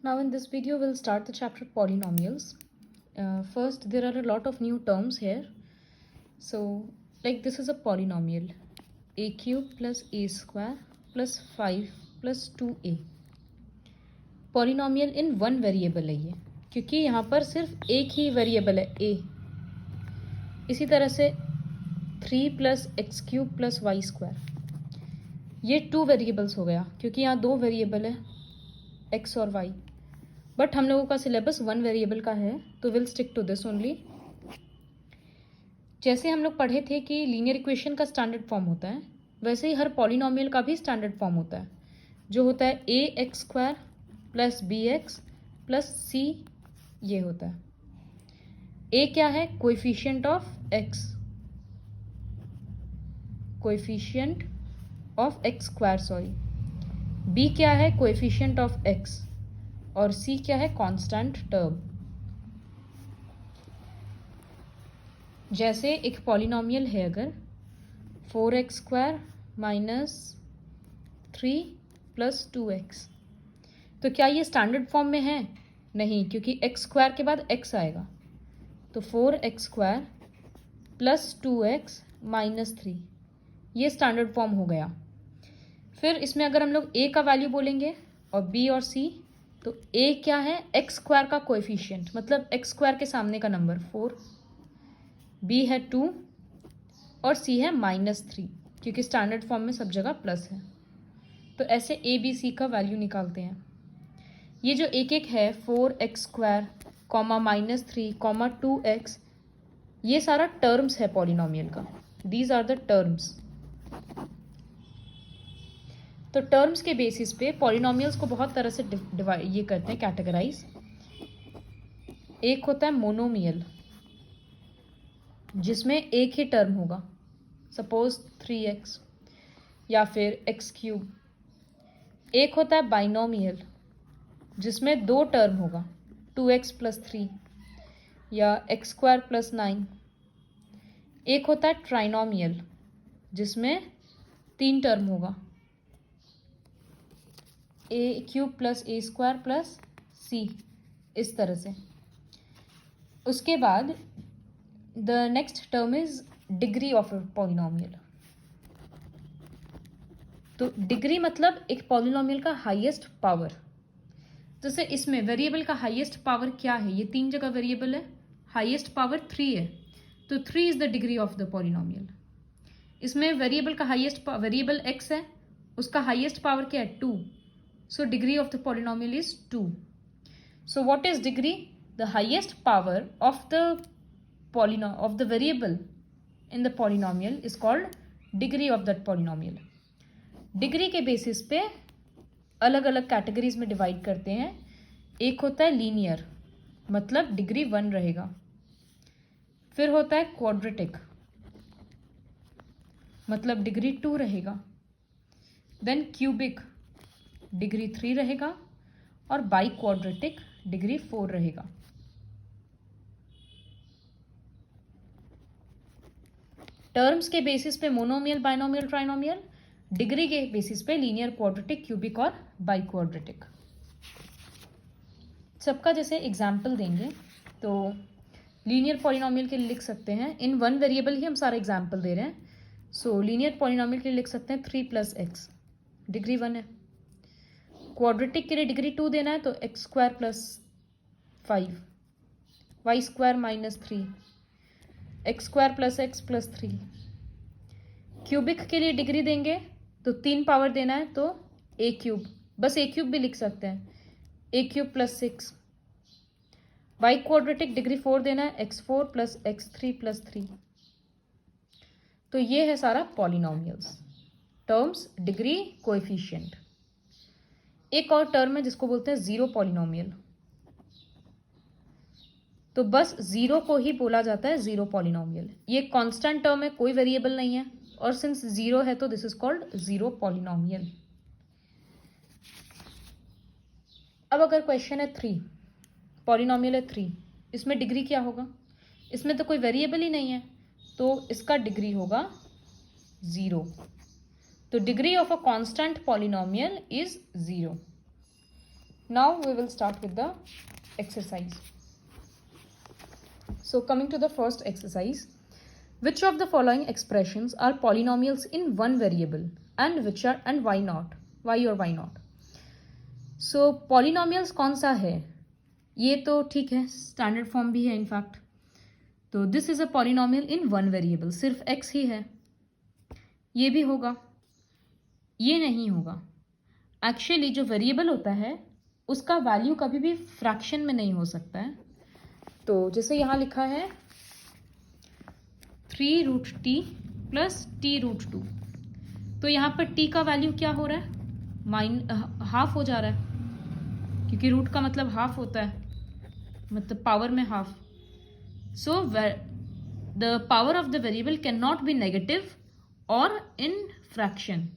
Now in this video we'll start the chapter polynomials. First there are a lot of new terms here. So like this is a polynomial a cube plus a square plus 5 plus 2a. Polynomial in one variable है ये, क्योंकि यहाँ पर सिर्फ एक ही variable है a. इसी तरह से 3 plus X cube plus Y square, ये 2 वेरिएबल्स हो गया क्योंकि यहाँ 2 वेरिएबल है x और y. बट हम लोगों का सिलेबस 1 वेरिएबल का है तो will stick to this only. जैसे हम लोग पढ़े थे कि लीनियर इक्वेशन का स्टैंडर्ड फॉर्म होता है, वैसे ही हर पॉलिनोमियल का भी स्टैंडर्ड फॉर्म होता है, जो होता है a x square plus b x plus c. ये होता है ए क्या है, coefficient of x, coefficient of x square sorry. B क्या है, कोएफिशिएंट ऑफ एक्स, और सी क्या है, कांस्टेंट टर्म. जैसे एक पॉलिनोमियल है अगर 4x square minus 3 plus 2x, तो क्या ये स्टैंडर्ड फॉर्म में है? नहीं, क्योंकि x स्क्वायर के बाद x आएगा. तो 4x square plus 2x minus 3, ये स्टैंडर्ड फॉर्म हो गया. फिर इसमें अगर हम लोग a का वैल्यू बोलेंगे और b और c, तो a क्या है, एक्स स्क्वायर का कोएफिशिएंट, मतलब एक्स स्क्वायर के सामने का नंबर 4, b है 2 और c है -3, क्योंकि स्टैंडर्ड फॉर्म में सब जगह प्लस है. तो ऐसे a b c का वैल्यू निकालते हैं. ये जो एक एक है 4x square comma -3 comma 2x, ये सारा टर्म्स है पॉलिनोमियल का. These are the terms. तो टर्म्स के बेसिस पे पॉलिनोमियल्स को बहुत तरह से डिवाइड ये करते हैं, कैटेगराइज. एक होता है मोनोमियल, जिसमें एक ही टर्म होगा, सपोज 3x या फिर x क्यूब. एक होता है बाइनोमियल, जिसमें 2 टर्म होगा, 2x प्लस 3 या x स्क्वायर प्लस 9. एक होता है ट्राइनोमियल, जिसमें 3 टर्म होगा, a cube plus a square plus c, इस तरह से. उसके बाद the next term is degree of a polynomial. तो डिग्री मतलब एक पॉलिनोमियल का हाईएस्ट पावर. जैसे इसमें वेरिएबल का हाईएस्ट पावर क्या है, ये 3 जगह वेरिएबल है, हाईएस्ट पावर 3 है, तो 3 is the degree of the polynomial. इसमें वेरिएबल का हाईएस्ट वेरिएबल x है, उसका हाईएस्ट पावर क्या है, 2. So degree of the polynomial is 2. So what is degree? The highest power of the variable in the polynomial is called degree of that polynomial. Degree के basis पे अलग अलग categories में divide करते हैं. एक होता है लीनियर, मतलब डिग्री 1 रहेगा. फिर होता है क्वाड्रेटिक, मतलब डिग्री 2 रहेगा. देन क्यूबिक, डिग्री 3 रहेगा, और बाई क्वाड्रेटिक डिग्री 4 रहेगा. टर्म्स के बेसिस पे मोनोमियल, बाइनोमियल, ट्राइनोमियल. डिग्री के बेसिस पे लीनियर, क्वाड्रेटिक, क्यूबिक और बाई क्वाड्रेटिक. सबका जैसे एग्जाम्पल देंगे तो लीनियर पॉलिनोमियल के लिए लिख सकते हैं, इन 1 वेरिएबल ही हम सारे एग्जाम्पल दे रहे हैं. सो लीनियर पॉलिनोमियल के लिए लिख सकते हैं 3 प्लस एक्स, डिग्री 1 है. क्वाड्रेटिक के लिए डिग्री 2 देना है तो X square plus 5, Y square minus 3, X square plus X plus 3. Cubic के लिए डिग्री देंगे तो 3 पावर देना है तो ए क्यूब, बस ए क्यूब भी लिख सकते हैं, a cube plus 6. Y quadratic degree 4 देना है, एक्स 4 प्लस एक्स 3 प्लस 3. तो ये है सारा पॉलिनोमियल्स, टर्म्स, डिग्री, कोएफिशिएंट. एक और टर्म है जिसको बोलते हैं जीरो पॉलिनोमियल. तो बस जीरो को ही बोला जाता है जीरो पॉलिनोमियल. ये कांस्टेंट टर्म है, कोई वेरिएबल नहीं है, और सिंस जीरो है तो this is called zero polynomial. अब अगर क्वेश्चन है 3, पॉलिनोमियल है 3, इसमें डिग्री क्या होगा? इसमें तो कोई वेरिएबल ही नहीं है, तो इसका डिग्री होगा 0. तो degree of a constant polynomial is 0. Now we will start with the exercise. So coming to the first exercise, which of the following expressions are polynomials in one variable and which are and why not? Why or why not? So polynomials कौन सा है? ये तो ठीक है, standard form भी है in fact. तो this is a polynomial in one variable, सिर्फ x ही है. ये भी होगा, ये नहीं होगा. एक्चुअली जो वेरिएबल होता है उसका वैल्यू कभी भी फ्रैक्शन में नहीं हो सकता है. तो जैसे यहाँ लिखा है 3√t प्लस t√2, तो यहाँ पर t का वैल्यू क्या हो रहा है? हाफ हो जा रहा है, क्योंकि रूट का मतलब हाफ होता है, मतलब पावर में half. So the power of the variable can not be negative और in fraction,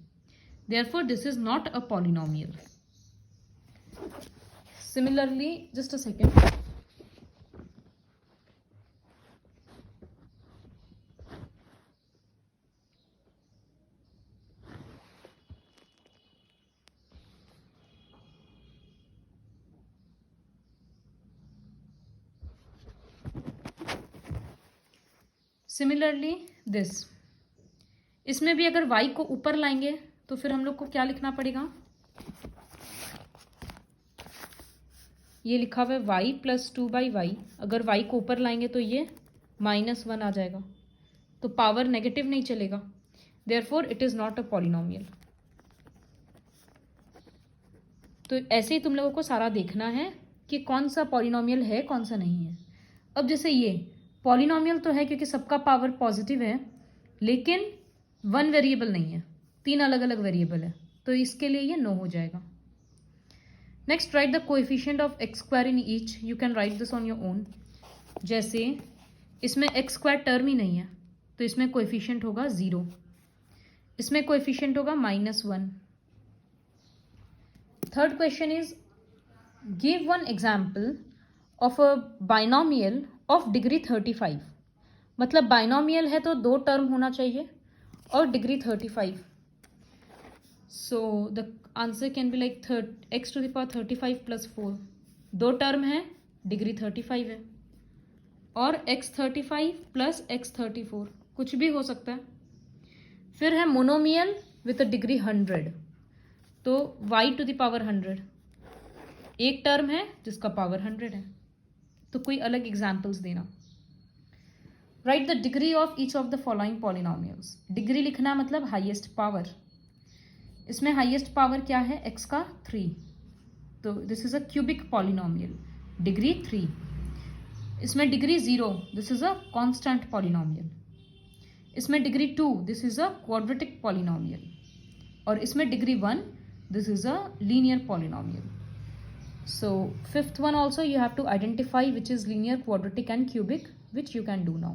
therefore this is not a polynomial. Similarly, just a second. Similarly this, इसमें भी अगर y को ऊपर लाएंगे तो फिर हम लोग को क्या लिखना पड़ेगा? ये लिखा हुआ है y प्लस 2/y. अगर y को ऊपर लाएंगे तो ये -1 आ जाएगा, तो पावर नेगेटिव नहीं चलेगा. Therefore it is not a polynomial. तो ऐसे ही तुम लोगों को सारा देखना है कि कौन सा पॉलिनोमियल है, कौन सा नहीं है. अब जैसे ये पॉलिनोमियल तो है क्योंकि सबका पावर पॉजिटिव है, लेकिन वन वेरिएबल नहीं है, 3 अलग अलग वेरिएबल है, तो इसके लिए ये नो हो जाएगा. Next, right the coefficient of x² in each. You can write this on your own. जैसे इसमें x² टर्म ही नहीं है, तो इसमें कोएफिशिएंट होगा 0, इसमें कोएफिशिएंट होगा -1. Third question is give one example of a binomial of degree 35. मतलब बाइनोमियल है तो 2 टर्म होना चाहिए और degree 35. So the answer can be like x⁻35 + 4. 2 term है, डिग्री 35 है, और x35 + x34, कुछ भी हो सकता है. फिर है मोनोमियल विथ अ डिग्री 100, तो y⁻100. एक टर्म है जिसका पावर 100 है. तो कोई अलग एग्जाम्पल्स देना. Write the degree of each of the following polynomials. Degree लिखना मतलब हाईएस्ट पावर. इसमें हाईएस्ट पावर क्या है? x का 3, तो this is a cubic polynomial, degree 3. इसमें degree 0, this is a constant polynomial. इसमें degree 2, this is a quadratic polynomial. और इसमें degree 1, this is a linear polynomial. So fifth one also you have to identify which is linear, quadratic and cubic, which you can do now.